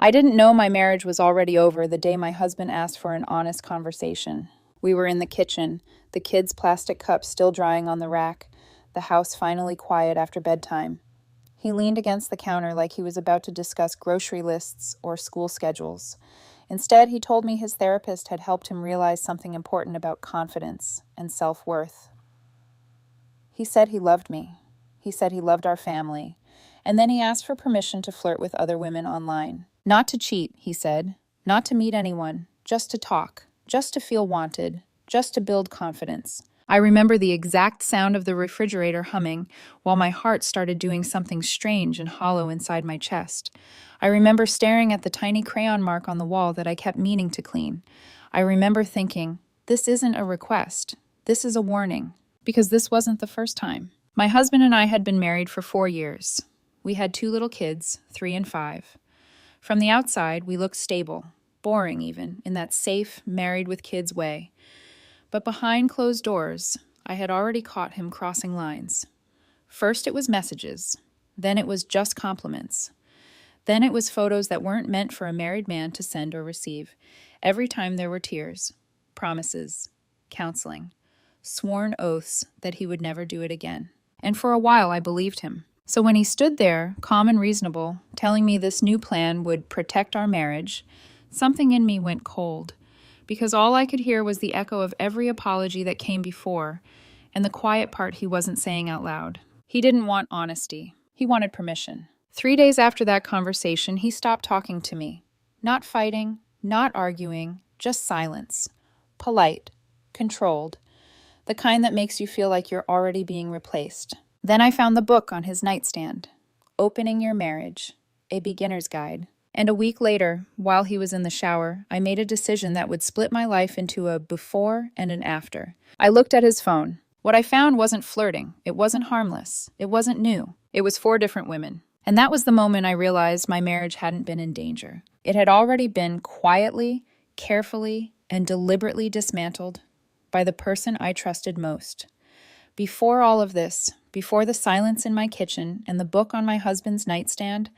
I didn't know my marriage was already over the day my husband asked for an honest conversation. We were in the kitchen, the kids' plastic cups still drying on the rack, the house finally quiet after bedtime. He leaned against the counter like he was about to discuss grocery lists or school schedules. Instead, he told me his therapist had helped him realize something important about confidence and self-worth. He said he loved me. He said he loved our family. And then he asked for permission to flirt with other women online. Not to cheat, he said. Not to meet anyone. Just to talk. Just to feel wanted. Just to build confidence. I remember the exact sound of the refrigerator humming while my heart started doing something strange and hollow inside my chest. I remember staring at the tiny crayon mark on the wall that I kept meaning to clean. I remember thinking, this isn't a request. This is a warning. Because this wasn't the first time. My husband and I had been married for 4 years. We had 2 little kids, 3 and 5. From the outside, we looked stable, boring even, in that safe, married with kids way. But behind closed doors, I had already caught him crossing lines. First it was messages. Then it was just compliments. Then it was photos that weren't meant for a married man to send or receive. Every time there were tears, promises, counseling, sworn oaths that he would never do it again. And for a while I believed him. So when he stood there, calm and reasonable, telling me this new plan would protect our marriage, something in me went cold, because all I could hear was the echo of every apology that came before, and the quiet part he wasn't saying out loud. He didn't want honesty. He wanted permission. 3 days after that conversation, he stopped talking to me. Not fighting, not arguing, just silence. Polite, controlled, the kind that makes you feel like you're already being replaced. Then I found the book on his nightstand, Opening Your Marriage, a beginner's guide. And a week later, while he was in the shower, I made a decision that would split my life into a before and an after. I looked at his phone. What I found wasn't flirting. It wasn't harmless. It wasn't new. It was 4 different women. And that was the moment I realized my marriage hadn't been in danger. It had already been quietly, carefully, and deliberately dismantled by the person I trusted most. Before all of this, before the silence in my kitchen and the book on my husband's nightstand,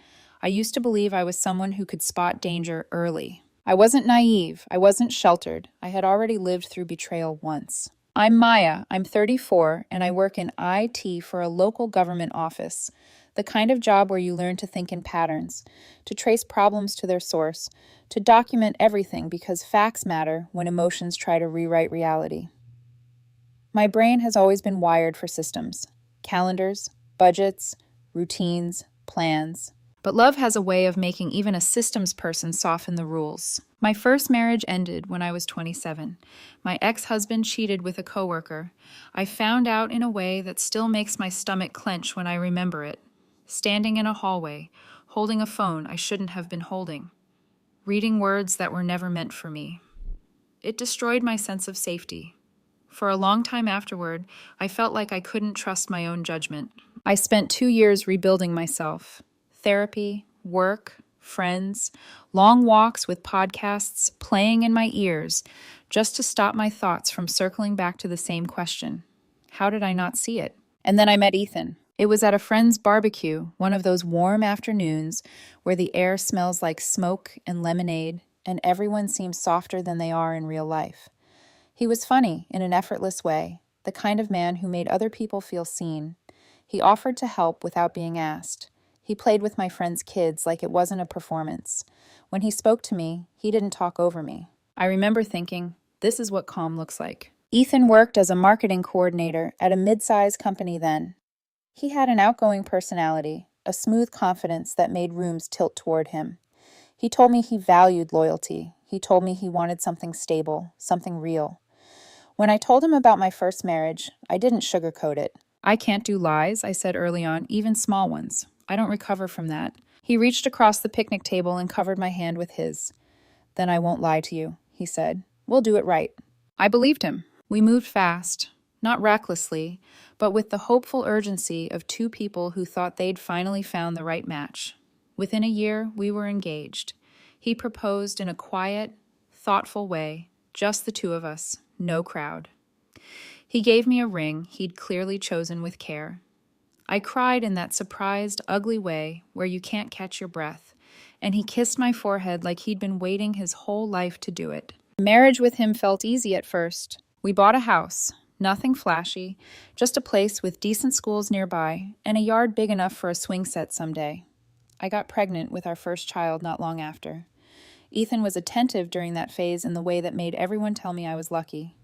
I used to believe I was someone who could spot danger early. I wasn't naive. I wasn't sheltered. I had already lived through betrayal once. I'm Maya. I'm 34, and I work in IT for a local government office, the kind of job where you learn to think in patterns, to trace problems to their source, to document everything because facts matter when emotions try to rewrite reality. My brain has always been wired for systems, calendars, budgets, routines, plans. But love has a way of making even a systems person soften the rules. My first marriage ended when I was 27. My ex-husband cheated with a coworker. I found out in a way that still makes my stomach clench when I remember it. Standing in a hallway, holding a phone I shouldn't have been holding. Reading words that were never meant for me. It destroyed my sense of safety. For a long time afterward, I felt like I couldn't trust my own judgment. I spent 2 years rebuilding myself. Therapy, work, friends, long walks with podcasts playing in my ears just to stop my thoughts from circling back to the same question. How did I not see it? And then I met Ethan. It was at a friend's barbecue, one of those warm afternoons where the air smells like smoke and lemonade, and everyone seems softer than they are in real life. He was funny in an effortless way, the kind of man who made other people feel seen. He offered to help without being asked. He played with my friends' kids like it wasn't a performance. When he spoke to me, he didn't talk over me. I remember thinking, this is what calm looks like. Ethan worked as a marketing coordinator at a mid-sized company then. He had an outgoing personality, a smooth confidence that made rooms tilt toward him. He told me he valued loyalty. He told me he wanted something stable, something real. When I told him about my first marriage, I didn't sugarcoat it. I can't do lies, I said early on, even small ones. I don't recover from that. He reached across the picnic table and covered my hand with his. Then I won't lie to you, he said. We'll do it right. I believed him. We moved fast, not recklessly, but with the hopeful urgency of 2 people who thought they'd finally found the right match. Within a year, we were engaged. He proposed in a quiet, thoughtful way, just the 2 of us, no crowd. He gave me a ring he'd clearly chosen with care. I cried in that surprised, ugly way where you can't catch your breath, and he kissed my forehead like he'd been waiting his whole life to do it. Marriage with him felt easy at first. We bought a house, nothing flashy, just a place with decent schools nearby and a yard big enough for a swing set someday. I got pregnant with our first child not long after. Ethan was attentive during that phase in the way that made everyone tell me I was lucky.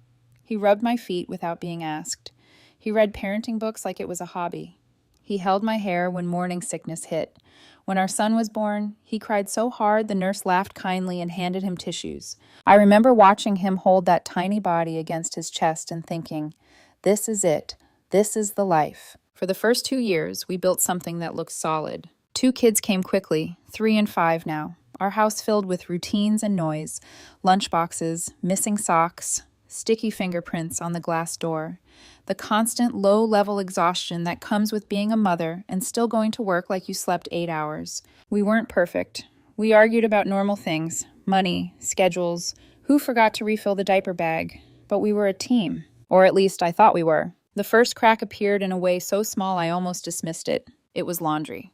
He rubbed my feet without being asked. He read parenting books like it was a hobby. He held my hair when morning sickness hit. When our son was born, he cried so hard the nurse laughed kindly and handed him tissues. I remember watching him hold that tiny body against his chest and thinking, this is it. This is the life. For the first 2 years, we built something that looked solid. 2 kids came quickly, 3 and 5 now. Our house filled with routines and noise, lunchboxes, missing socks, sticky fingerprints on the glass door, the constant low-level exhaustion that comes with being a mother and still going to work like you slept 8 hours. We weren't perfect. We argued about normal things, money, schedules, who forgot to refill the diaper bag. But we were a team, or at least I thought we were. The first crack appeared in a way so small I almost dismissed it. It was laundry.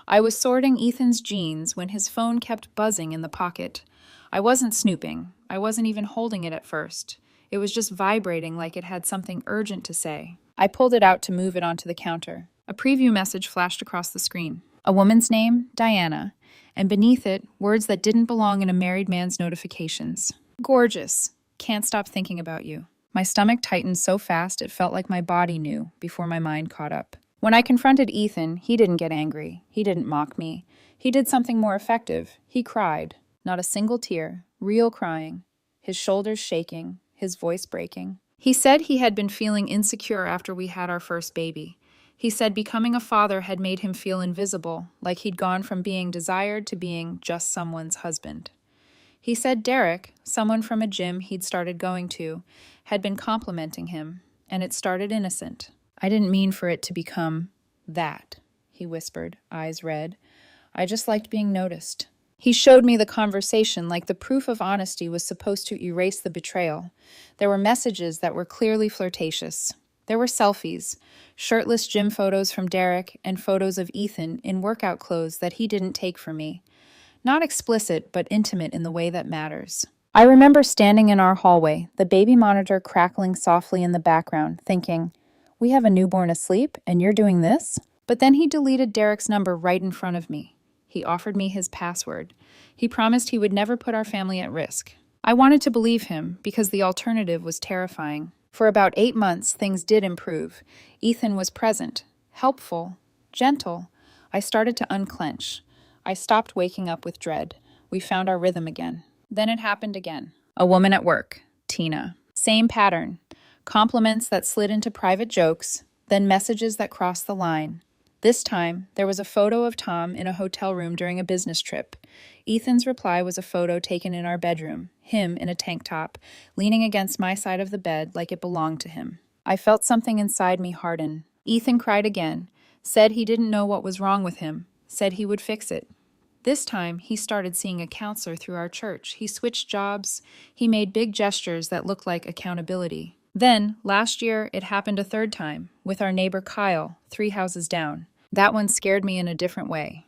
I was sorting Ethan's jeans when his phone kept buzzing in the pocket. I wasn't snooping. I wasn't even holding it at first. It was just vibrating like it had something urgent to say. I pulled it out to move it onto the counter. A preview message flashed across the screen. A woman's name, Diana, and beneath it, words that didn't belong in a married man's notifications. Gorgeous. Can't stop thinking about you. My stomach tightened so fast it felt like my body knew before my mind caught up. When I confronted Ethan, he didn't get angry. He didn't mock me. He did something more effective. He cried. Not a single tear. Real crying. His shoulders shaking. His voice breaking. He said he had been feeling insecure after we had our first baby. He said becoming a father had made him feel invisible, like he'd gone from being desired to being just someone's husband. He said Derek, someone from a gym he'd started going to, had been complimenting him, and it started innocent. I didn't mean for it to become that, he whispered, eyes red. I just liked being noticed. He showed me the conversation like the proof of honesty was supposed to erase the betrayal. There were messages that were clearly flirtatious. There were selfies, shirtless gym photos from Derek and photos of Ethan in workout clothes that he didn't take for me. Not explicit, but intimate in the way that matters. I remember standing in our hallway, the baby monitor crackling softly in the background, thinking, we have a newborn asleep and you're doing this? But then he deleted Derek's number right in front of me. He offered me his password. He promised he would never put our family at risk. I wanted to believe him because the alternative was terrifying. For about 8 months, things did improve. Ethan was present, helpful, gentle. I started to unclench. I stopped waking up with dread. We found our rhythm again. Then it happened again. A woman at work, Tina. Same pattern. Compliments that slid into private jokes, then messages that crossed the line. This time, there was a photo of Tom in a hotel room during a business trip. Ethan's reply was a photo taken in our bedroom, him in a tank top, leaning against my side of the bed like it belonged to him. I felt something inside me harden. Ethan cried again, said he didn't know what was wrong with him, said he would fix it. This time, he started seeing a counselor through our church. He switched jobs. He made big gestures that looked like accountability. Then, last year, it happened a third time, with our neighbor Kyle, 3 houses down. That one scared me in a different way.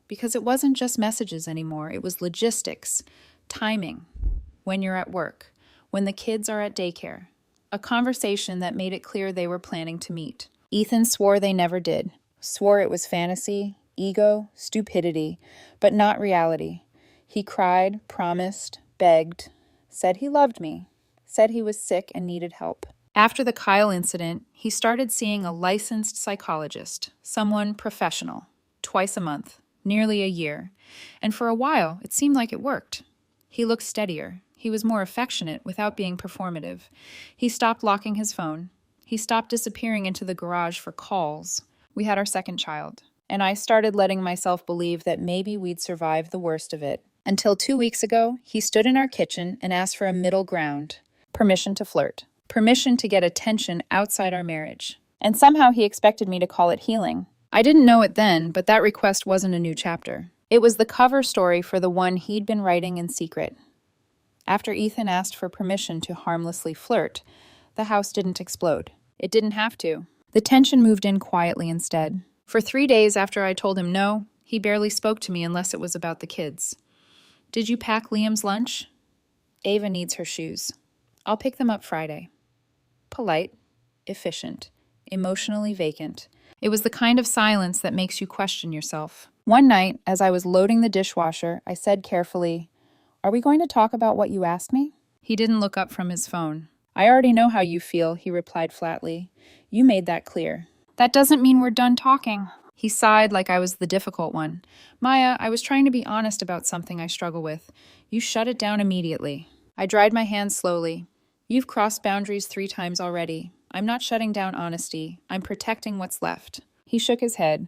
Because it wasn't just messages anymore, it was logistics, timing, when you're at work, when the kids are at daycare. A conversation that made it clear they were planning to meet. Ethan swore they never did, swore it was fantasy, ego, stupidity, but not reality. He cried, promised, begged, said he loved me, said he was sick and needed help. After the Kyle incident, he started seeing a licensed psychologist, someone professional, twice a month, nearly a year. And for a while, it seemed like it worked. He looked steadier. He was more affectionate without being performative. He stopped locking his phone. He stopped disappearing into the garage for calls. We had our second child, and I started letting myself believe that maybe we'd survive the worst of it. Until 2 weeks ago, he stood in our kitchen and asked for a middle ground. Permission to flirt. Permission to get attention outside our marriage. And somehow he expected me to call it healing. I didn't know it then, but that request wasn't a new chapter. It was the cover story for the one he'd been writing in secret. After Ethan asked for permission to harmlessly flirt, the house didn't explode. It didn't have to. The tension moved in quietly instead. For 3 days after I told him no, He barely spoke to me unless it was about the kids. Did you pack Liam's lunch? Ava needs her shoes. I'll pick them up Friday. Polite, efficient, emotionally vacant. It was the kind of silence that makes you question yourself. One night, as I was loading the dishwasher, I said carefully, "Are we going to talk about what you asked me?" He didn't look up from his phone. "I already know how you feel," he replied flatly. "You made that clear." "That doesn't mean we're done talking." He sighed like I was the difficult one. "Maya, I was trying to be honest about something I struggle with. You shut it down immediately." I dried my hands slowly. "You've crossed boundaries 3 times already. I'm not shutting down honesty. I'm protecting what's left." He shook his head.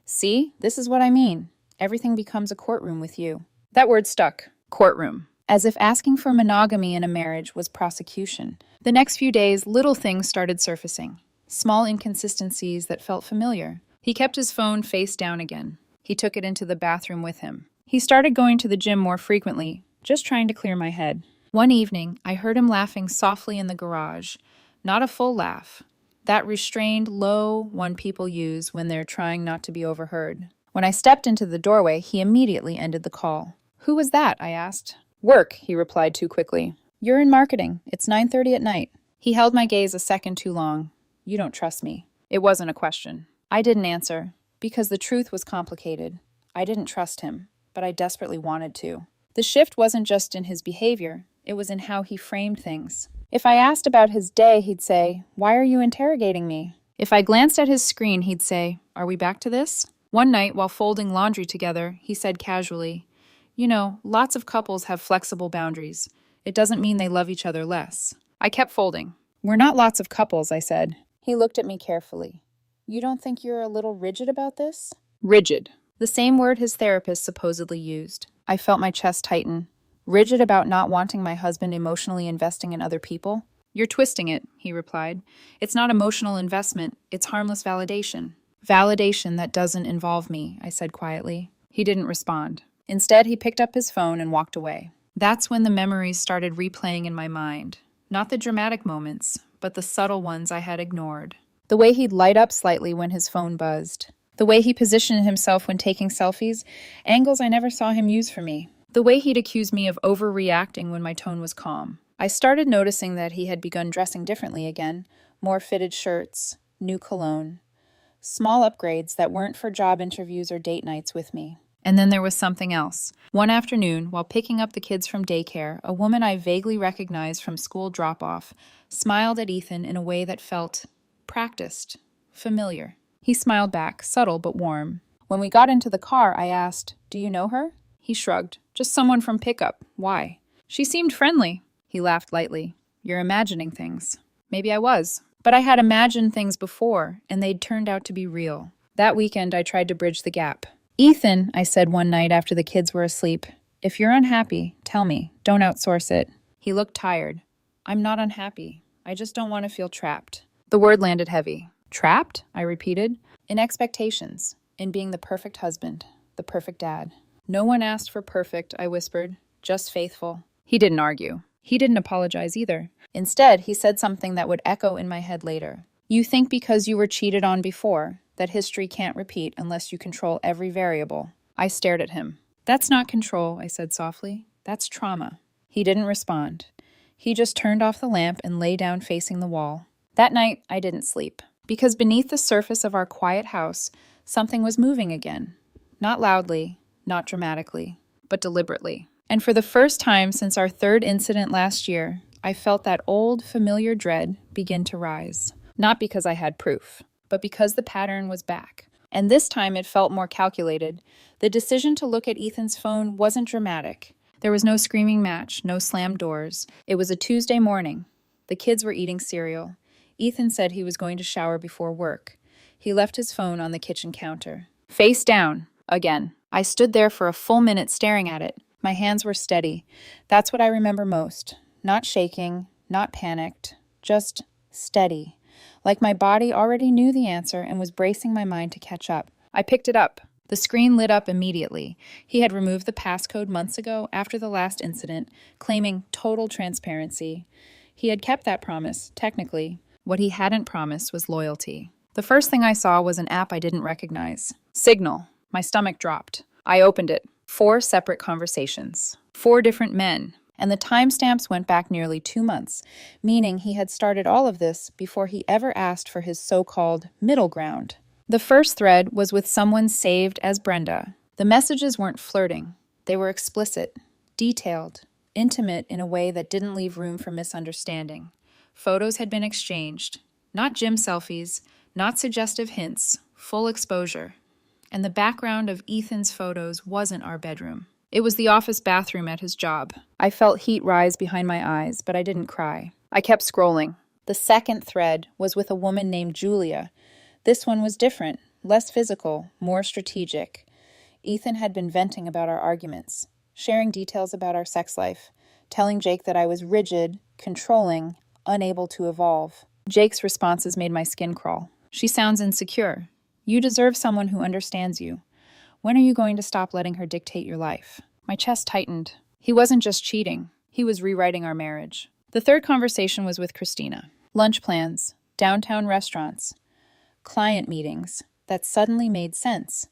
"See, this is what I mean. Everything becomes a courtroom with you." That word stuck. Courtroom. As if asking for monogamy in a marriage was prosecution. The next few days, little things started surfacing. Small inconsistencies that felt familiar. He kept his phone face down again. He took it into the bathroom with him. He started going to the gym more frequently, just trying to clear my head. One evening, I heard him laughing softly in the garage. Not a full laugh. That restrained, low one people use when they're trying not to be overheard. When I stepped into the doorway, he immediately ended the call. "Who was that?" I asked. "Work," he replied too quickly. "You're in marketing. It's 9:30 at night." He held my gaze a second too long. "You don't trust me." It wasn't a question. I didn't answer, because the truth was complicated. I didn't trust him, but I desperately wanted to. The shift wasn't just in his behavior, it was in how he framed things. If I asked about his day, he'd say, "Why are you interrogating me?" If I glanced at his screen, he'd say, "Are we back to this?" One night, while folding laundry together, he said casually, "You know, lots of couples have flexible boundaries. It doesn't mean they love each other less." I kept folding. "We're not lots of couples," I said. He looked at me carefully. "You don't think you're a little rigid about this?" Rigid. The same word his therapist supposedly used. I felt my chest tighten. Rigid about not wanting my husband emotionally investing in other people? "You're twisting it," he replied. "It's not emotional investment, it's harmless validation." "Validation that doesn't involve me," I said quietly. He didn't respond. Instead, he picked up his phone and walked away. That's when the memories started replaying in my mind. Not the dramatic moments, but the subtle ones I had ignored. The way he'd light up slightly when his phone buzzed. The way he positioned himself when taking selfies, angles I never saw him use for me. The way he'd accuse me of overreacting when my tone was calm. I started noticing that he had begun dressing differently again. More fitted shirts, new cologne. Small upgrades that weren't for job interviews or date nights with me. And then there was something else. One afternoon, while picking up the kids from daycare, a woman I vaguely recognized from school drop-off smiled at Ethan in a way that felt practiced, familiar. He smiled back, subtle but warm. When we got into the car, I asked, "Do you know her?" He shrugged. "Just someone from pickup. Why?" "She seemed friendly." He laughed lightly. "You're imagining things." Maybe I was. But I had imagined things before, and they'd turned out to be real. That weekend, I tried to bridge the gap. "Ethan," I said one night after the kids were asleep, "if you're unhappy, tell me. Don't outsource it." He looked tired. "I'm not unhappy. I just don't want to feel trapped." The word landed heavy. "Trapped?" I repeated. "In expectations. In being the perfect husband. The perfect dad." "No one asked for perfect," I whispered. "Just faithful." He didn't argue. He didn't apologize either. Instead, he said something that would echo in my head later. "You think because you were cheated on before, that history can't repeat unless you control every variable." I stared at him. "That's not control," I said softly. "That's trauma." He didn't respond. He just turned off the lamp and lay down facing the wall. That night, I didn't sleep. Because beneath the surface of our quiet house, something was moving again. Not loudly, not dramatically, but deliberately. And for the first time since our third incident last year, I felt that old, familiar dread begin to rise. Not because I had proof, but because the pattern was back. And this time it felt more calculated. The decision to look at Ethan's phone wasn't dramatic. There was no screaming match, no slammed doors. It was a Tuesday morning. The kids were eating cereal. Ethan said he was going to shower before work. He left his phone on the kitchen counter. Face down, again. I stood there for a full minute staring at it. My hands were steady. That's what I remember most. Not shaking, not panicked, just steady. Like my body already knew the answer and was bracing my mind to catch up. I picked it up. The screen lit up immediately. He had removed the passcode months ago after the last incident, claiming total transparency. He had kept that promise, technically. What he hadn't promised was loyalty. The first thing I saw was an app I didn't recognize. Signal. My stomach dropped. I opened it. 4 separate conversations. 4 different men. And the timestamps went back nearly 2 months, meaning he had started all of this before he ever asked for his so-called middle ground. The first thread was with someone saved as Brenda. The messages weren't flirting. They were explicit, detailed, intimate in a way that didn't leave room for misunderstanding. Photos had been exchanged. Not gym selfies, not suggestive hints, full exposure. And the background of Ethan's photos wasn't our bedroom. It was the office bathroom at his job. I felt heat rise behind my eyes, but I didn't cry. I kept scrolling. The second thread was with a woman named Julia. This one was different, less physical, more strategic. Ethan had been venting about our arguments, sharing details about our sex life, telling Jake that I was rigid, controlling, unable to evolve. Jake's responses made my skin crawl. She sounds insecure. You deserve someone who understands you. When are you going to stop letting her dictate your life? My chest tightened. He wasn't just cheating. He was rewriting our marriage. The third conversation was with Christina. Lunch plans, downtown restaurants, client meetings that suddenly made sense.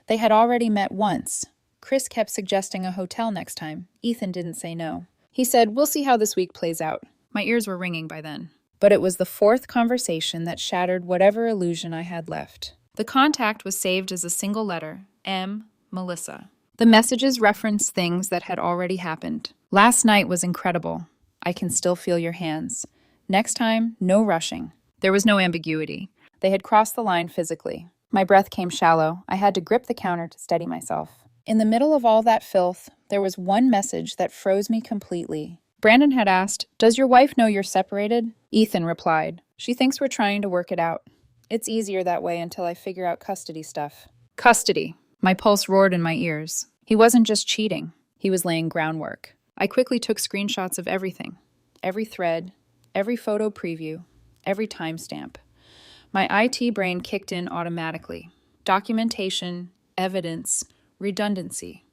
They had already met once. Chris kept suggesting a hotel next time. Ethan didn't say no. He said, "We'll see how this week plays out." My ears were ringing by then. But it was the fourth conversation that shattered whatever illusion I had left. The contact was saved as a single letter, M. Melissa. The messages referenced things that had already happened. Last night was incredible. I can still feel your hands. Next time, no rushing. There was no ambiguity. They had crossed the line physically. My breath came shallow. I had to grip the counter to steady myself. In the middle of all that filth, there was one message that froze me completely. Brandon had asked, "Does your wife know you're separated?" Ethan replied, "She thinks we're trying to work it out. It's easier that way until I figure out custody stuff." Custody. My pulse roared in my ears. He wasn't just cheating. He was laying groundwork. I quickly took screenshots of everything. Every thread, every photo preview, every timestamp. My IT brain kicked in automatically. Documentation, evidence, redundancy.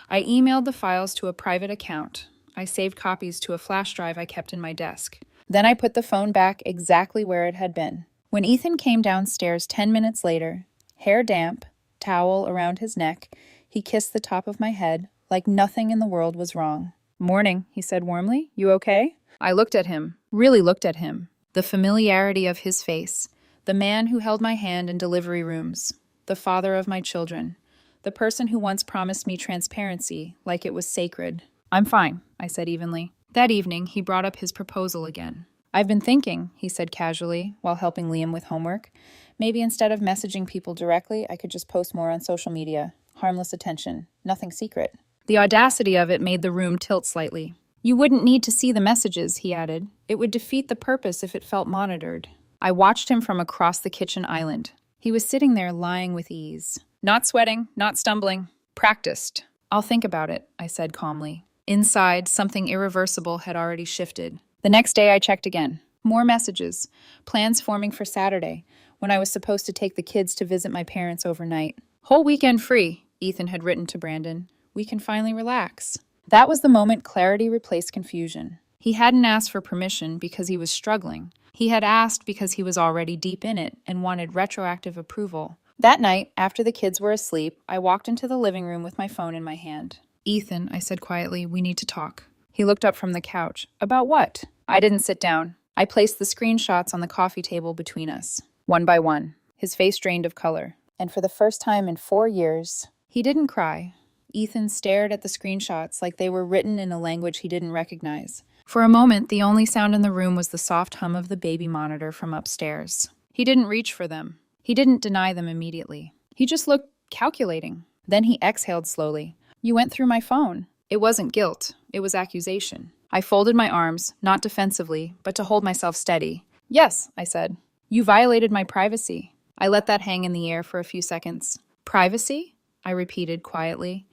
I emailed the files to a private account. I saved copies to a flash drive I kept in my desk. Then I put the phone back exactly where it had been. When Ethan came downstairs 10 minutes later, hair damp, towel around his neck, he kissed the top of my head like nothing in the world was wrong. "Morning," he said warmly. "You okay?" I looked at him, really looked at him. The familiarity of his face. The man who held my hand in delivery rooms. The father of my children. The person who once promised me transparency like it was sacred. "I'm fine," I said evenly. That evening, he brought up his proposal again. "I've been thinking," he said casually, while helping Liam with homework. "Maybe instead of messaging people directly, I could just post more on social media. Harmless attention. Nothing secret." The audacity of it made the room tilt slightly. "You wouldn't need to see the messages," he added. "It would defeat the purpose if it felt monitored." I watched him from across the kitchen island. He was sitting there lying with ease. Not sweating, not stumbling. Practiced. "I'll think about it," I said calmly. Inside, something irreversible had already shifted. The next day I checked again. More messages. Plans forming for Saturday, when I was supposed to take the kids to visit my parents overnight. "Whole weekend free," Ethan had written to Brandon. "We can finally relax." That was the moment clarity replaced confusion. He hadn't asked for permission because he was struggling. He had asked because he was already deep in it and wanted retroactive approval. That night, after the kids were asleep, I walked into the living room with my phone in my hand. "Ethan," I said quietly, "we need to talk." He looked up from the couch. "About what?" I didn't sit down. I placed the screenshots on the coffee table between us, one by one. His face drained of color. And for the first time in 4 years, he didn't cry. Ethan stared at the screenshots like they were written in a language he didn't recognize. For a moment, the only sound in the room was the soft hum of the baby monitor from upstairs. He didn't reach for them. He didn't deny them immediately. He just looked calculating. Then he exhaled slowly. "You went through my phone." It wasn't guilt. It was accusation. I folded my arms, not defensively, but to hold myself steady. "Yes," I said. "You violated my privacy." I let that hang in the air for a few seconds. "Privacy?" I repeated quietly.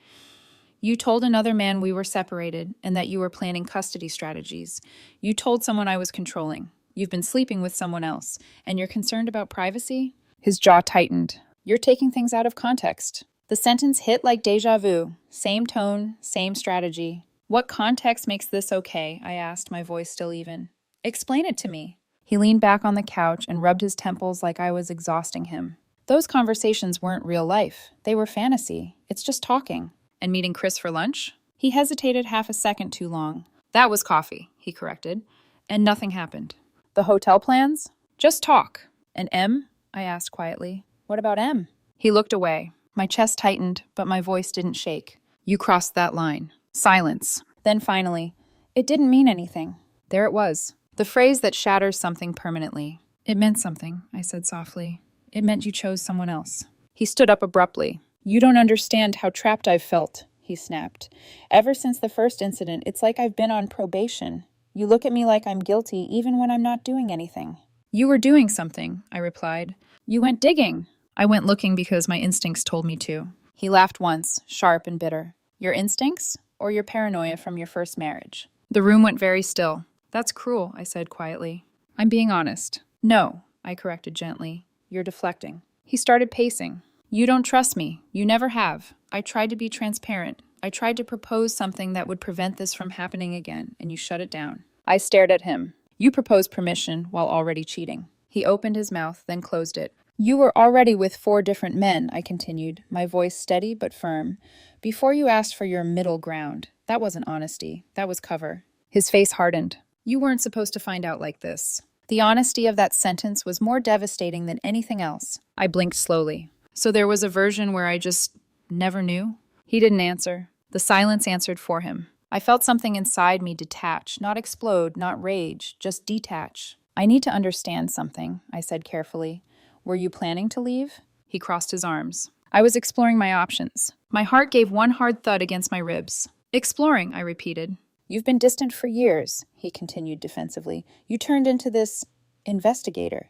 "You told another man we were separated and that you were planning custody strategies. You told someone I was controlling. You've been sleeping with someone else, and you're concerned about privacy?" His jaw tightened. "You're taking things out of context." The sentence hit like deja vu. Same tone, same strategy. "What context makes this okay?" I asked, my voice still even. "Explain it to me." He leaned back on the couch and rubbed his temples like I was exhausting him. Those conversations weren't real life. They were fantasy. It's just talking. And meeting Chris for lunch? He hesitated half a second too long. That was coffee, he corrected. And nothing happened. The hotel plans? Just talk. And M? I asked quietly. What about M? He looked away. My chest tightened, but my voice didn't shake. You crossed that line. Silence. Then finally, it didn't mean anything. There it was. The phrase that shatters something permanently. It meant something, I said softly. It meant you chose someone else. He stood up abruptly. You don't understand how trapped I've felt, he snapped. Ever since the first incident, it's like I've been on probation. You look at me like I'm guilty even when I'm not doing anything. You were doing something, I replied. You went digging. I went looking because my instincts told me to. He laughed once, sharp and bitter. Your instincts? Or your paranoia from your first marriage? The room went very still. That's cruel, I said quietly. I'm being honest. No, I corrected gently. You're deflecting. He started pacing. You don't trust me. You never have. I tried to be transparent. I tried to propose something that would prevent this from happening again, and you shut it down. I stared at him. You proposed permission while already cheating. He opened his mouth, then closed it. You were already with 4 different men, I continued, my voice steady but firm. Before you asked for your middle ground. That wasn't honesty. That was cover. His face hardened. You weren't supposed to find out like this. The honesty of that sentence was more devastating than anything else. I blinked slowly. So there was a version where I just never knew? He didn't answer. The silence answered for him. I felt something inside me detach, not explode, not rage, just detach. I need to understand something, I said carefully. Were you planning to leave? He crossed his arms. I was exploring my options. My heart gave one hard thud against my ribs. Exploring, I repeated. You've been distant for years, he continued defensively. You turned into this investigator.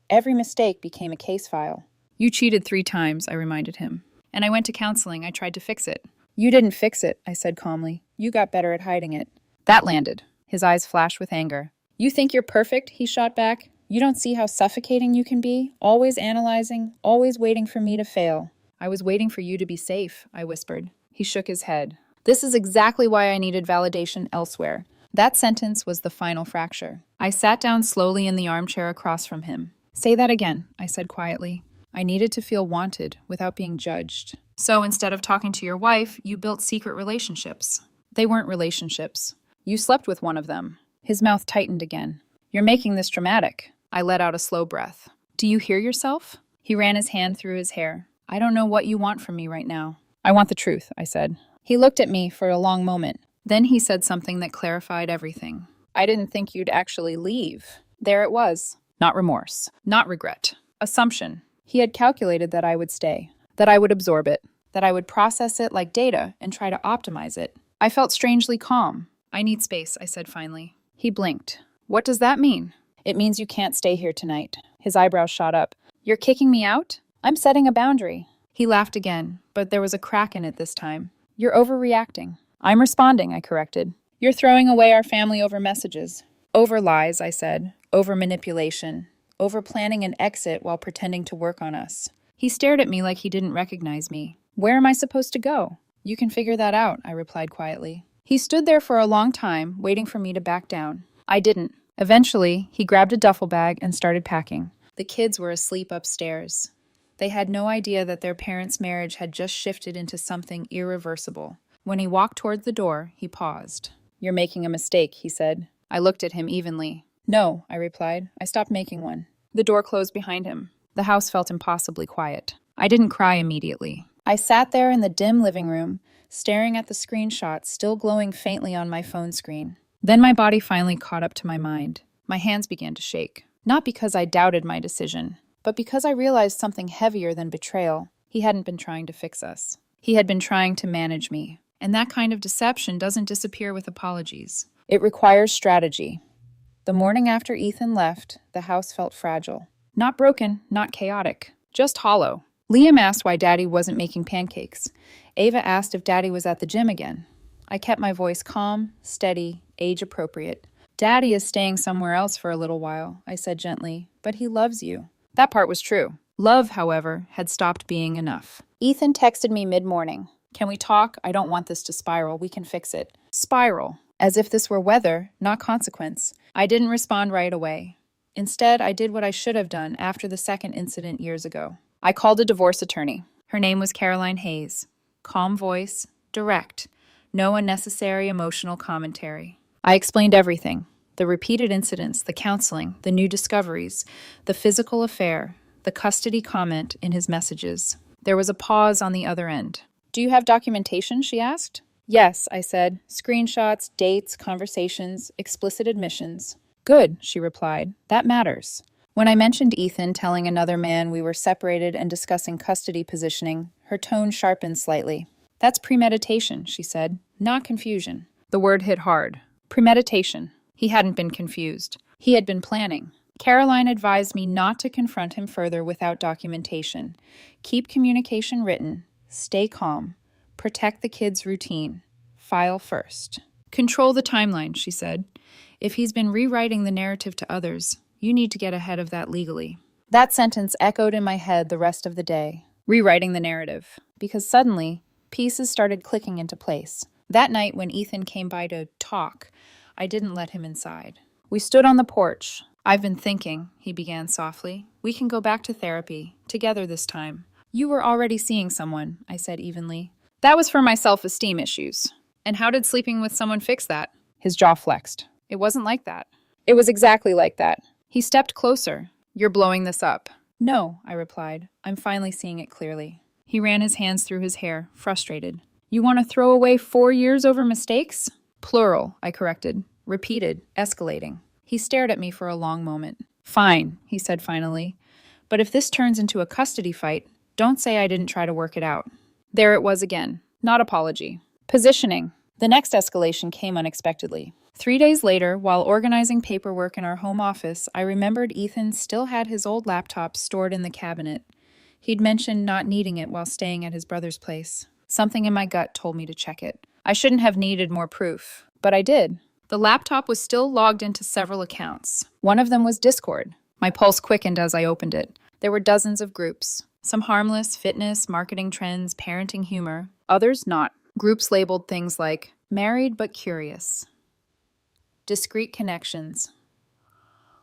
Every mistake became a case file. You cheated 3 times, I reminded him. And I went to counseling. I tried to fix it. You didn't fix it, I said calmly. You got better at hiding it. That landed. His eyes flashed with anger. You think you're perfect, he shot back. You don't see how suffocating you can be, always analyzing, always waiting for me to fail. I was waiting for you to be safe, I whispered. He shook his head. This is exactly why I needed validation elsewhere. That sentence was the final fracture. I sat down slowly in the armchair across from him. Say that again, I said quietly. I needed to feel wanted without being judged. So instead of talking to your wife, you built secret relationships. They weren't relationships. You slept with one of them. His mouth tightened again. You're making this dramatic. I let out a slow breath. Do you hear yourself? He ran his hand through his hair. I don't know what you want from me right now. I want the truth, I said. He looked at me for a long moment. Then he said something that clarified everything. I didn't think you'd actually leave. There it was. Not remorse. Not regret. Assumption. He had calculated that I would stay. That I would absorb it. That I would process it like data and try to optimize it. I felt strangely calm. I need space, I said finally. He blinked. What does that mean? It means you can't stay here tonight. His eyebrows shot up. You're kicking me out? I'm setting a boundary. He laughed again, but there was a crack in it this time. You're overreacting. I'm responding, I corrected. You're throwing away our family over messages. Over lies, I said. Over manipulation. Over planning an exit while pretending to work on us. He stared at me like he didn't recognize me. Where am I supposed to go? You can figure that out, I replied quietly. He stood there for a long time, waiting for me to back down. I didn't. Eventually, he grabbed a duffel bag and started packing. The kids were asleep upstairs. They had no idea that their parents' marriage had just shifted into something irreversible. When he walked toward the door, he paused. You're making a mistake, he said. I looked at him evenly. No, I replied. I stopped making one. The door closed behind him. The house felt impossibly quiet. I didn't cry immediately. I sat there in the dim living room, staring at the screenshot still glowing faintly on my phone screen. Then my body finally caught up to my mind. My hands began to shake. Not because I doubted my decision, but because I realized something heavier than betrayal. He hadn't been trying to fix us. He had been trying to manage me. And that kind of deception doesn't disappear with apologies. It requires strategy. The morning after Ethan left, the house felt fragile. Not broken, not chaotic, just hollow. Liam asked why Daddy wasn't making pancakes. Ava asked if Daddy was at the gym again. I kept my voice calm, steady, age-appropriate. Daddy is staying somewhere else for a little while, I said gently, but he loves you. That part was true. Love, however, had stopped being enough. Ethan texted me mid-morning. Can we talk? I don't want this to spiral. We can fix it. Spiral. As if this were weather, not consequence. I didn't respond right away. Instead, I did what I should have done after the second incident years ago. I called a divorce attorney. Her name was Caroline Hayes. Calm voice, direct, no unnecessary emotional commentary. I explained everything: the repeated incidents, the counseling, the new discoveries, the physical affair, the custody comment in his messages. There was a pause on the other end. Do you have documentation? She asked. Yes, I said. Screenshots, dates, conversations, explicit admissions. Good, she replied. That matters. When I mentioned Ethan telling another man we were separated and discussing custody positioning, her tone sharpened slightly. That's premeditation, she said, not confusion. The word hit hard. Premeditation. He hadn't been confused. He had been planning. Caroline advised me not to confront him further without documentation. Keep communication written. Stay calm. Protect the kid's routine. File first. Control the timeline, she said. If he's been rewriting the narrative to others, you need to get ahead of that legally. That sentence echoed in my head the rest of the day. Rewriting the narrative. Because suddenly, pieces started clicking into place. That night when Ethan came by to talk, I didn't let him inside. We stood on the porch. I've been thinking, he began softly. We can go back to therapy, together this time. You were already seeing someone, I said evenly. That was for my self-esteem issues. And how did sleeping with someone fix that? His jaw flexed. It wasn't like that. It was exactly like that. He stepped closer. You're blowing this up. No, I replied. I'm finally seeing it clearly. He ran his hands through his hair, frustrated. You want to throw away 4 years over mistakes? Plural, I corrected. Repeated, escalating. He stared at me for a long moment. Fine, he said finally. But if this turns into a custody fight, don't say I didn't try to work it out. There it was again. Not apology. Positioning. The next escalation came unexpectedly. 3 days later, while organizing paperwork in our home office, I remembered Ethan still had his old laptop stored in the cabinet. He'd mentioned not needing it while staying at his brother's place. Something in my gut told me to check it. I shouldn't have needed more proof, but I did. The laptop was still logged into several accounts. One of them was Discord. My pulse quickened as I opened it. There were dozens of groups. Some harmless, fitness, marketing trends, parenting humor. Others not. Groups labeled things like married but curious, discreet connections,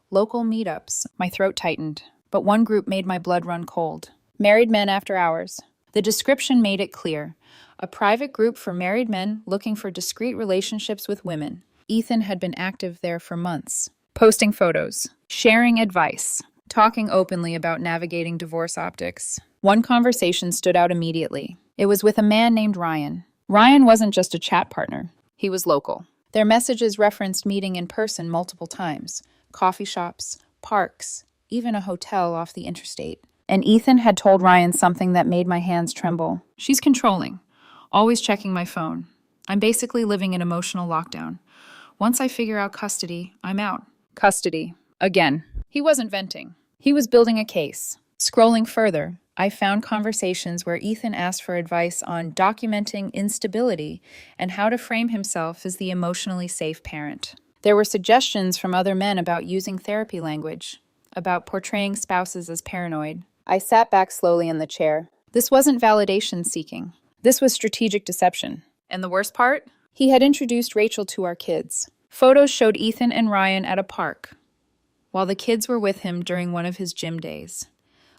local meetups. My throat tightened, but one group made my blood run cold. Married men after hours. The description made it clear. A private group for married men looking for discreet relationships with women. Ethan had been active there for months, posting photos, sharing advice, talking openly about navigating divorce optics. One conversation stood out immediately. It was with a man named Ryan. Ryan wasn't just a chat partner. He was local. Their messages referenced meeting in person multiple times. Coffee shops, parks, even a hotel off the interstate. And Ethan had told Ryan something that made my hands tremble. She's controlling, always checking my phone. I'm basically living in emotional lockdown. Once I figure out custody, I'm out. Custody. Again. He wasn't venting. He was building a case. Scrolling further, I found conversations where Ethan asked for advice on documenting instability and how to frame himself as the emotionally safe parent. There were suggestions from other men about using therapy language, about portraying spouses as paranoid. I sat back slowly in the chair. This wasn't validation seeking. This was strategic deception. And the worst part? He had introduced Rachel to our kids. Photos showed Ethan and Ryan at a park, while the kids were with him during one of his gym days.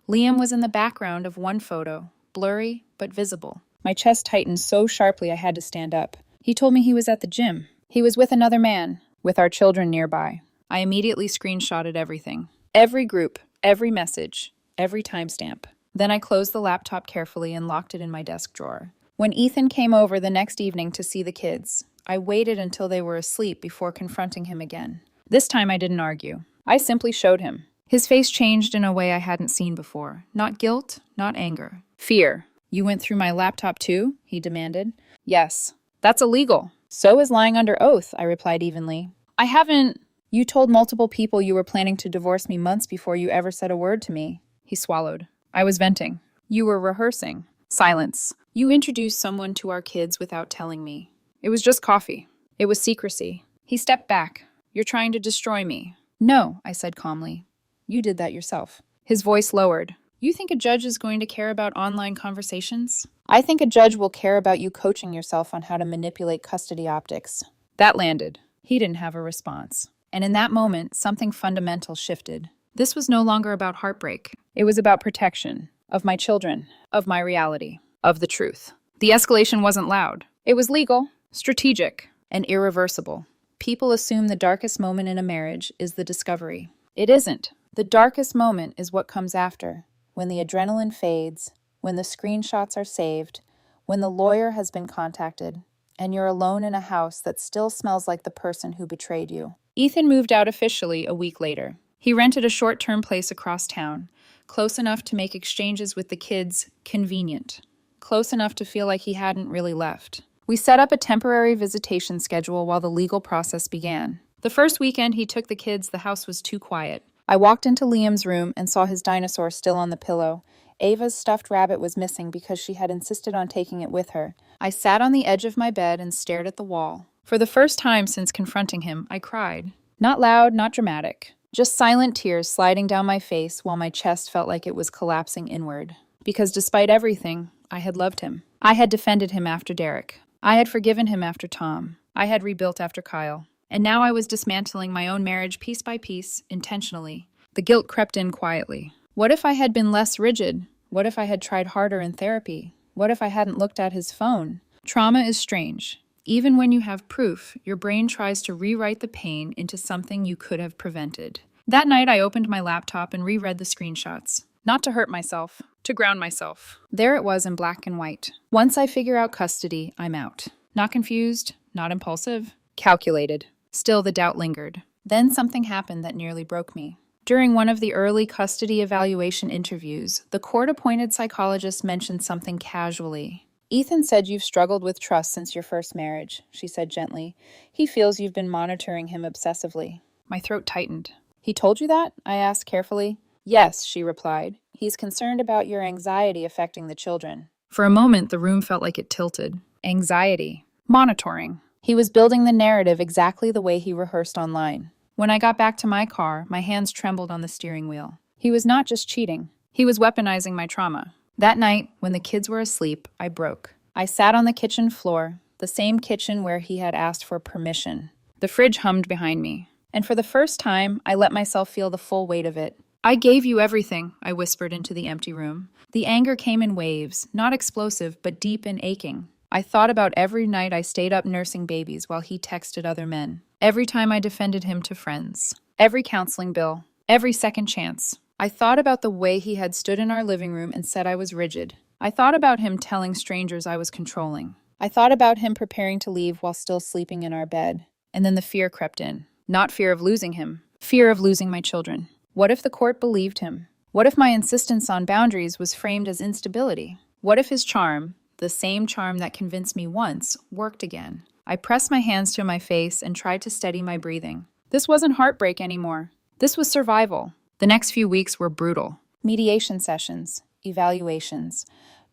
Liam was in the background of one photo, blurry but visible. My chest tightened so sharply I had to stand up. He told me he was at the gym. He was with another man, with our children nearby. I immediately screenshotted everything. Every group, every message, every timestamp. Then I closed the laptop carefully and locked it in my desk drawer. When Ethan came over the next evening to see the kids, I waited until they were asleep before confronting him again. This time I didn't argue. I simply showed him. His face changed in a way I hadn't seen before. Not guilt, not anger. Fear. You went through my laptop too? He demanded. Yes. That's illegal. So is lying under oath, I replied evenly. I haven't. You told multiple people you were planning to divorce me months before you ever said a word to me. He swallowed. I was venting. You were rehearsing. Silence. You introduced someone to our kids without telling me. It was just coffee. It was secrecy. He stepped back. You're trying to destroy me. No, I said calmly. You did that yourself. His voice lowered. You think a judge is going to care about online conversations? I think a judge will care about you coaching yourself on how to manipulate custody optics. That landed. He didn't have a response. And in that moment, something fundamental shifted. This was no longer about heartbreak. It was about protection. of my children, of my reality, of the truth. The escalation wasn't loud. It was legal, strategic, and irreversible. People assume the darkest moment in a marriage is the discovery. It isn't. The darkest moment is what comes after, when the adrenaline fades, when the screenshots are saved, when the lawyer has been contacted, and you're alone in a house that still smells like the person who betrayed you. Ethan moved out officially a week later. He rented a short-term place across town, close enough to make exchanges with the kids convenient, close enough to feel like he hadn't really left. We set up a temporary visitation schedule while the legal process began. The first weekend he took the kids, the house was too quiet. I walked into Liam's room and saw his dinosaur still on the pillow. Ava's stuffed rabbit was missing because she had insisted on taking it with her. I sat on the edge of my bed and stared at the wall. For the first time since confronting him, I cried. Not loud, not dramatic. Just silent tears sliding down my face while my chest felt like it was collapsing inward. Because despite everything, I had loved him. I had defended him after Derek. I had forgiven him after Tom. I had rebuilt after Kyle. And now I was dismantling my own marriage piece by piece, intentionally. The guilt crept in quietly. What if I had been less rigid? What if I had tried harder in therapy? What if I hadn't looked at his phone? Trauma is strange. Even when you have proof, your brain tries to rewrite the pain into something you could have prevented. That night, I opened my laptop and reread the screenshots. Not to hurt myself, to ground myself. There it was in black and white. Once I figure out custody, I'm out. Not confused, not impulsive, calculated. Still, the doubt lingered. Then something happened that nearly broke me. During one of the early custody evaluation interviews, the court-appointed psychologist mentioned something casually. Ethan said you've struggled with trust since your first marriage, she said gently. He feels you've been monitoring him obsessively. My throat tightened. He told you that? I asked carefully. Yes, she replied. He's concerned about your anxiety affecting the children. For a moment, the room felt like it tilted. Anxiety. Monitoring. He was building the narrative exactly the way he rehearsed online. When I got back to my car, my hands trembled on the steering wheel. He was not just cheating. He was weaponizing my trauma. That night, when the kids were asleep, I broke. I sat on the kitchen floor, the same kitchen where he had asked for permission. The fridge hummed behind me. And for the first time, I let myself feel the full weight of it. I gave you everything, I whispered into the empty room. The anger came in waves, not explosive, but deep and aching. I thought about every night I stayed up nursing babies while he texted other men. Every time I defended him to friends. Every counseling bill. Every second chance. I thought about the way he had stood in our living room and said I was rigid. I thought about him telling strangers I was controlling. I thought about him preparing to leave while still sleeping in our bed. And then the fear crept in. Not fear of losing him. Fear of losing my children. What if the court believed him? What if my insistence on boundaries was framed as instability? What if his charm, the same charm that convinced me once, worked again? I pressed my hands to my face and tried to steady my breathing. This wasn't heartbreak anymore. This was survival. The next few weeks were brutal. Mediation sessions, evaluations,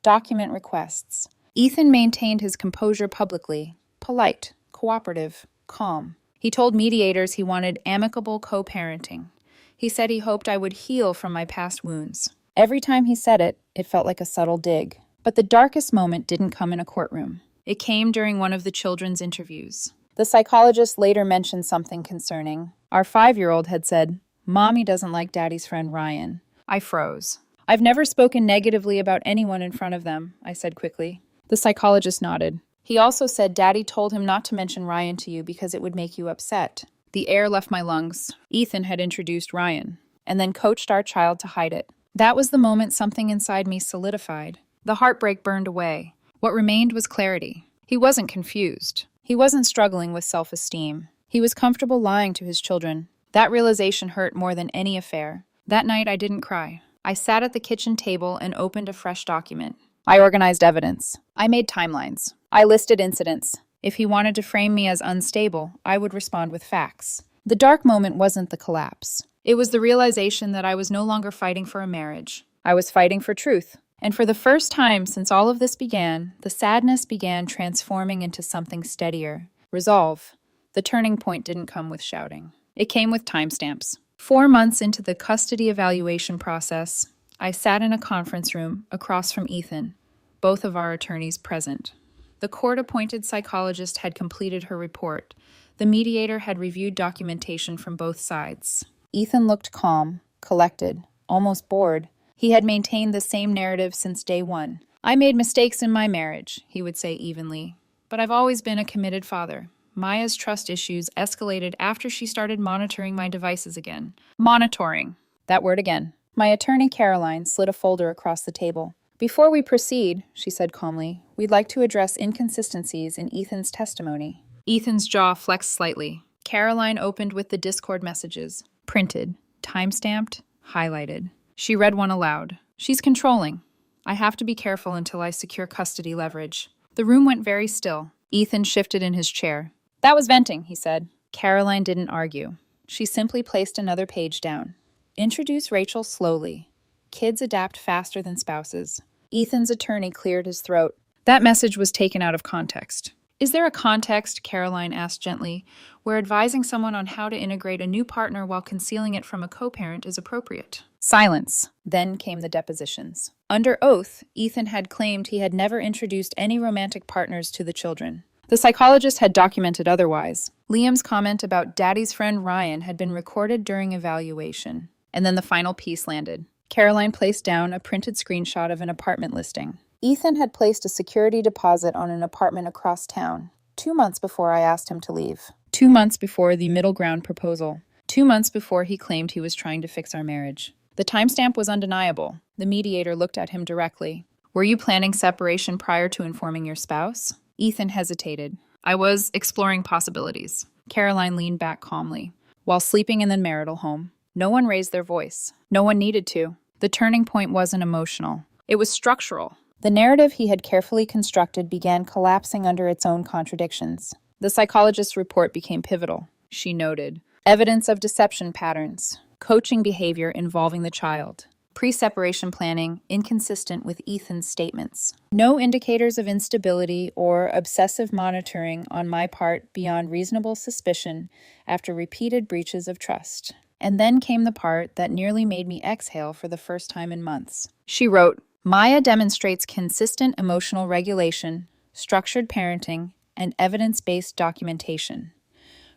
document requests. Ethan maintained his composure publicly, polite, cooperative, calm. He told mediators he wanted amicable co-parenting. He said he hoped I would heal from my past wounds. Every time he said it, it felt like a subtle dig. But the darkest moment didn't come in a courtroom. It came during one of the children's interviews. The psychologist later mentioned something concerning. Our 5-year-old had said, "Mommy doesn't like Daddy's friend Ryan." I froze. I've never spoken negatively about anyone in front of them, I said quickly. The psychologist nodded. He also said Daddy told him not to mention Ryan to you because it would make you upset. The air left my lungs. Ethan had introduced Ryan, and then coached our child to hide it. That was the moment something inside me solidified. The heartbreak burned away. What remained was clarity. He wasn't confused. He wasn't struggling with self-esteem. He was comfortable lying to his children. That realization hurt more than any affair. That night, I didn't cry. I sat at the kitchen table and opened a fresh document. I organized evidence. I made timelines. I listed incidents. If he wanted to frame me as unstable, I would respond with facts. The dark moment wasn't the collapse. It was the realization that I was no longer fighting for a marriage. I was fighting for truth. And for the first time since all of this began, the sadness began transforming into something steadier. Resolve. The turning point didn't come with shouting. It came with timestamps. 4 months into the custody evaluation process, I sat in a conference room across from Ethan, both of our attorneys present. The court-appointed psychologist had completed her report. The mediator had reviewed documentation from both sides. Ethan looked calm, collected, almost bored. He had maintained the same narrative since day one. I made mistakes in my marriage, he would say evenly, but I've always been a committed father. Maya's trust issues escalated after she started monitoring my devices again. Monitoring. That word again. My attorney, Caroline, slid a folder across the table. Before we proceed, she said calmly, we'd like to address inconsistencies in Ethan's testimony. Ethan's jaw flexed slightly. Caroline opened with the Discord messages. Printed, time-stamped, highlighted. She read one aloud. She's controlling. I have to be careful until I secure custody leverage. The room went very still. Ethan shifted in his chair. That was venting, he said. Caroline didn't argue. She simply placed another page down. Introduce Rachel slowly. Kids adapt faster than spouses. Ethan's attorney cleared his throat. That message was taken out of context. Is there a context, Caroline asked gently, where advising someone on how to integrate a new partner while concealing it from a co-parent is appropriate? Silence. Then came the depositions. Under oath, Ethan had claimed he had never introduced any romantic partners to the children. The psychologist had documented otherwise. Liam's comment about Daddy's friend Ryan had been recorded during evaluation. And then the final piece landed. Caroline placed down a printed screenshot of an apartment listing. Ethan had placed a security deposit on an apartment across town, 2 months before I asked him to leave. 2 months before the middle ground proposal. 2 months before he claimed he was trying to fix our marriage. The timestamp was undeniable. The mediator looked at him directly. Were you planning separation prior to informing your spouse? Ethan hesitated. I was exploring possibilities. Caroline leaned back calmly. While sleeping in the marital home, no one raised their voice. No one needed to. The turning point wasn't emotional. It was structural. The narrative he had carefully constructed began collapsing under its own contradictions. The psychologist's report became pivotal. She noted, evidence of deception patterns, coaching behavior involving the child, pre-separation planning inconsistent with Ethan's statements, no indicators of instability or obsessive monitoring on my part beyond reasonable suspicion after repeated breaches of trust. And then came the part that nearly made me exhale for the first time in months. She wrote, Maya demonstrates consistent emotional regulation, structured parenting, and evidence-based documentation.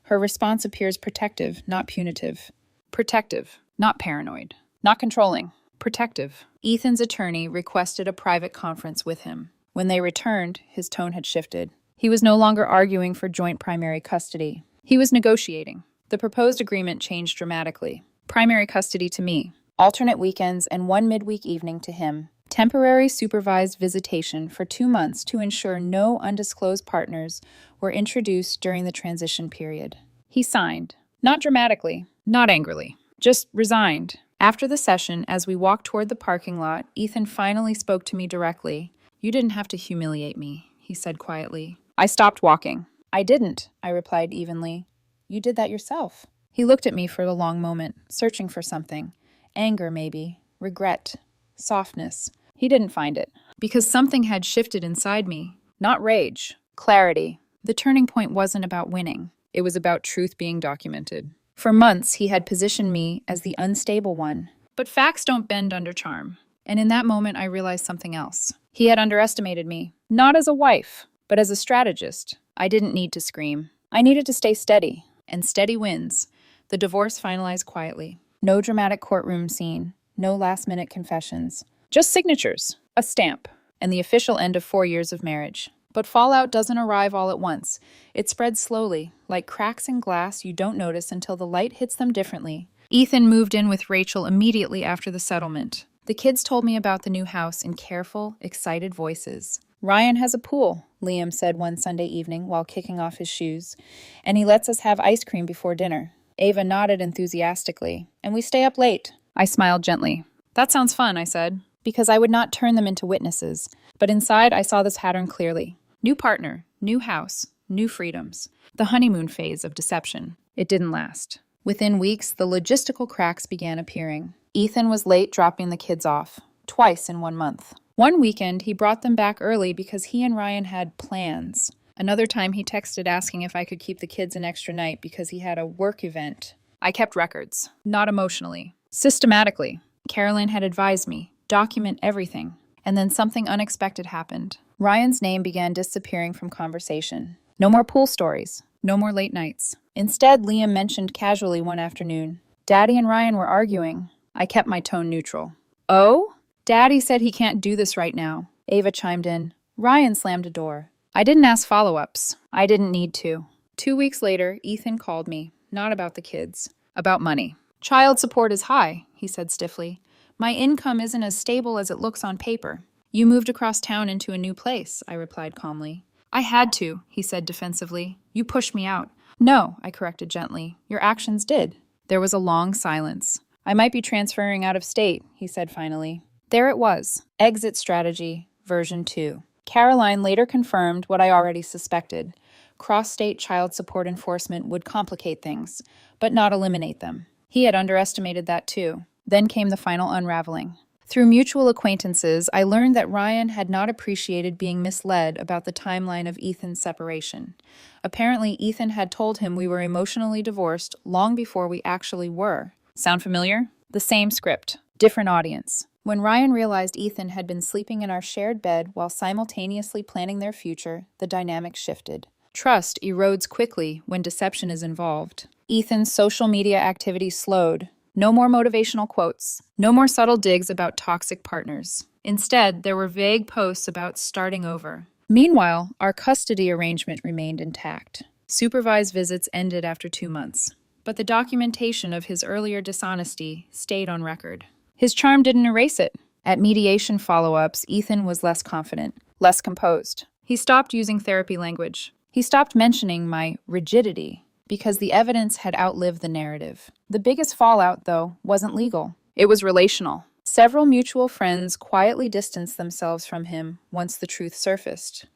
Her response appears protective, not punitive. Protective, not paranoid. Not controlling. Protective. Ethan's attorney requested a private conference with him. When they returned, his tone had shifted. He was no longer arguing for joint primary custody. He was negotiating. The proposed agreement changed dramatically. Primary custody to me. Alternate weekends and 1 midweek evening to him. Temporary supervised visitation for 2 months to ensure no undisclosed partners were introduced during the transition period. He signed. Not dramatically, not angrily, just resigned. After the session, as we walked toward the parking lot, Ethan finally spoke to me directly. You didn't have to humiliate me, he said quietly. I stopped walking. I didn't, I replied evenly. You did that yourself. He looked at me for a long moment, searching for something. Anger, maybe. Regret. Softness. He didn't find it. Because something had shifted inside me. Not rage. Clarity. The turning point wasn't about winning. It was about truth being documented. For months, he had positioned me as the unstable one. But facts don't bend under charm. And in that moment, I realized something else. He had underestimated me. Not as a wife, but as a strategist. I didn't need to scream. I needed to stay steady. And steady wins. The divorce finalized quietly. No dramatic courtroom scene. No last-minute confessions. Just signatures. A stamp. And the official end of 4 years of marriage. But fallout doesn't arrive all at once. It spreads slowly, like cracks in glass you don't notice until the light hits them differently. Ethan moved in with Rachel immediately after the settlement. The kids told me about the new house in careful, excited voices. Ryan has a pool, Liam said one Sunday evening while kicking off his shoes, and he lets us have ice cream before dinner. Ava nodded enthusiastically, and we stay up late. I smiled gently. That sounds fun, I said, because I would not turn them into witnesses. But inside, I saw this pattern clearly. New partner, new house, new freedoms. The honeymoon phase of deception. It didn't last. Within weeks, the logistical cracks began appearing. Ethan was late dropping the kids off, twice in 1 month. One weekend, he brought them back early because he and Ryan had plans. Another time, he texted asking if I could keep the kids an extra night because he had a work event. I kept records, not emotionally, systematically. Caroline had advised me, document everything. And then something unexpected happened. Ryan's name began disappearing from conversation. No more pool stories. No more late nights. Instead, Liam mentioned casually one afternoon, Daddy and Ryan were arguing. I kept my tone neutral. Oh? Daddy said he can't do this right now. Ava chimed in. Ryan slammed a door. I didn't ask follow-ups. I didn't need to. 2 weeks later, Ethan called me. Not about the kids. About money. Child support is high, he said stiffly. My income isn't as stable as it looks on paper. You moved across town into a new place, I replied calmly. I had to, he said defensively. You pushed me out. No, I corrected gently. Your actions did. There was a long silence. I might be transferring out of state, he said finally. There it was. Exit strategy, version 2. Caroline later confirmed what I already suspected. Cross-state child support enforcement would complicate things, but not eliminate them. He had underestimated that too. Then came the final unraveling. Through mutual acquaintances, I learned that Ryan had not appreciated being misled about the timeline of Ethan's separation. Apparently, Ethan had told him we were emotionally divorced long before we actually were. Sound familiar? The same script, different audience. When Ryan realized Ethan had been sleeping in our shared bed while simultaneously planning their future, the dynamic shifted. Trust erodes quickly when deception is involved. Ethan's social media activity slowed. No more motivational quotes. No more subtle digs about toxic partners. Instead, there were vague posts about starting over. Meanwhile, our custody arrangement remained intact. Supervised visits ended after 2 months. But the documentation of his earlier dishonesty stayed on record. His charm didn't erase it. At mediation follow-ups, Ethan was less confident, less composed. He stopped using therapy language. He stopped mentioning my rigidity because the evidence had outlived the narrative. The biggest fallout, though, wasn't legal. It was relational. Several mutual friends quietly distanced themselves from him once the truth surfaced.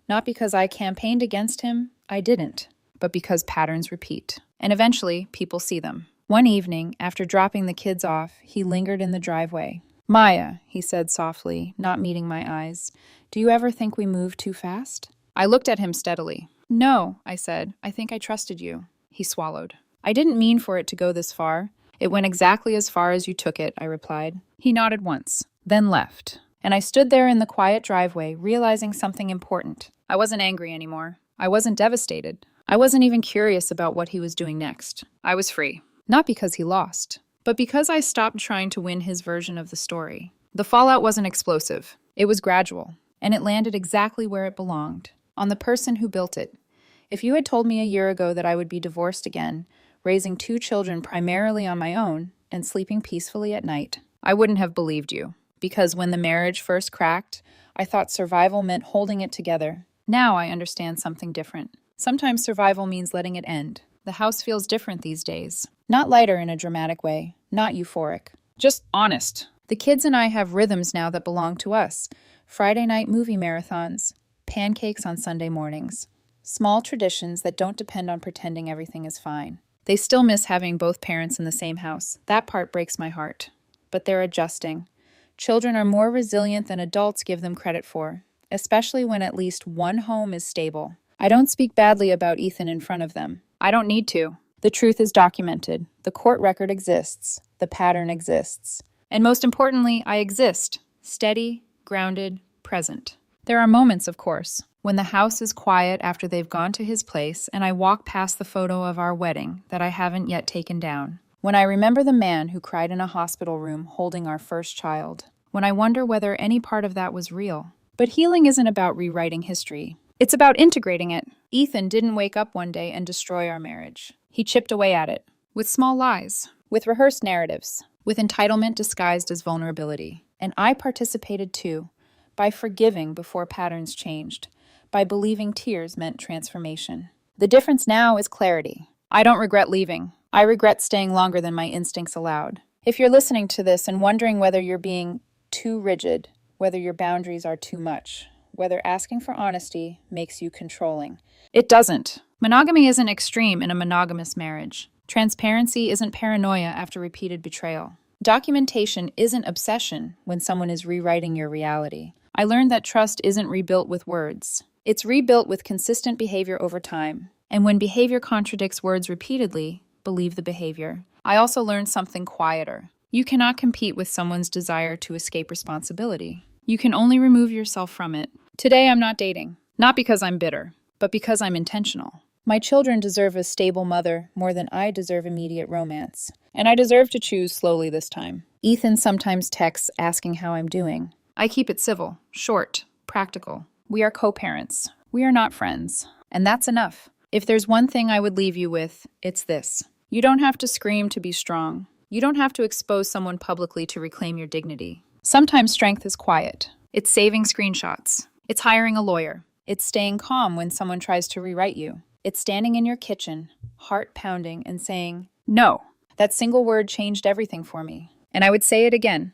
Not because I campaigned against him, I didn't, but because patterns repeat. And eventually, people see them. One evening, after dropping the kids off, he lingered in the driveway. Maya, he said softly, not meeting my eyes, do you ever think we move too fast? I looked at him steadily. No, I said, I think I trusted you. He swallowed. I didn't mean for it to go this far. It went exactly as far as you took it, I replied. He nodded once, then left. And I stood there in the quiet driveway, realizing something important. I wasn't angry anymore. I wasn't devastated. I wasn't even curious about what he was doing next. I was free. Not because he lost, but because I stopped trying to win his version of the story. The fallout wasn't explosive. It was gradual, and it landed exactly where it belonged. On the person who built it. If you had told me a year ago that I would be divorced again, raising 2 children primarily on my own, and sleeping peacefully at night, I wouldn't have believed you. Because when the marriage first cracked, I thought survival meant holding it together. Now I understand something different. Sometimes survival means letting it end. The house feels different these days. Not lighter in a dramatic way, not euphoric. Just honest. The kids and I have rhythms now that belong to us. Friday night movie marathons. Pancakes on Sunday mornings. Small traditions that don't depend on pretending everything is fine. They still miss having both parents in the same house. That part breaks my heart. But they're adjusting. Children are more resilient than adults give them credit for, especially when at least one home is stable. I don't speak badly about Ethan in front of them. I don't need to. The truth is documented. The court record exists. The pattern exists. And most importantly, I exist. Steady, grounded, present. There are moments, of course, when the house is quiet after they've gone to his place and I walk past the photo of our wedding that I haven't yet taken down. When I remember the man who cried in a hospital room holding our first child. When I wonder whether any part of that was real. But healing isn't about rewriting history. It's about integrating it. Ethan didn't wake up one day and destroy our marriage. He chipped away at it. With small lies. With rehearsed narratives. With entitlement disguised as vulnerability. And I participated too. By forgiving before patterns changed. By believing tears meant transformation. The difference now is clarity. I don't regret leaving. I regret staying longer than my instincts allowed. If you're listening to this and wondering whether you're being too rigid, whether your boundaries are too much, whether asking for honesty makes you controlling, it doesn't. Monogamy isn't extreme in a monogamous marriage. Transparency isn't paranoia after repeated betrayal. Documentation isn't obsession when someone is rewriting your reality. I learned that trust isn't rebuilt with words. It's rebuilt with consistent behavior over time. And when behavior contradicts words repeatedly, believe the behavior. I also learned something quieter. You cannot compete with someone's desire to escape responsibility. You can only remove yourself from it. Today I'm not dating. Not because I'm bitter, but because I'm intentional. My children deserve a stable mother more than I deserve immediate romance. And I deserve to choose slowly this time. Ethan sometimes texts asking how I'm doing. I keep it civil, short, practical. We are co-parents. We are not friends. And that's enough. If there's one thing I would leave you with, it's this. You don't have to scream to be strong. You don't have to expose someone publicly to reclaim your dignity. Sometimes strength is quiet. It's saving screenshots. It's hiring a lawyer. It's staying calm when someone tries to rewrite you. It's standing in your kitchen, heart pounding, and saying, "No." That single word changed everything for me. And I would say it again.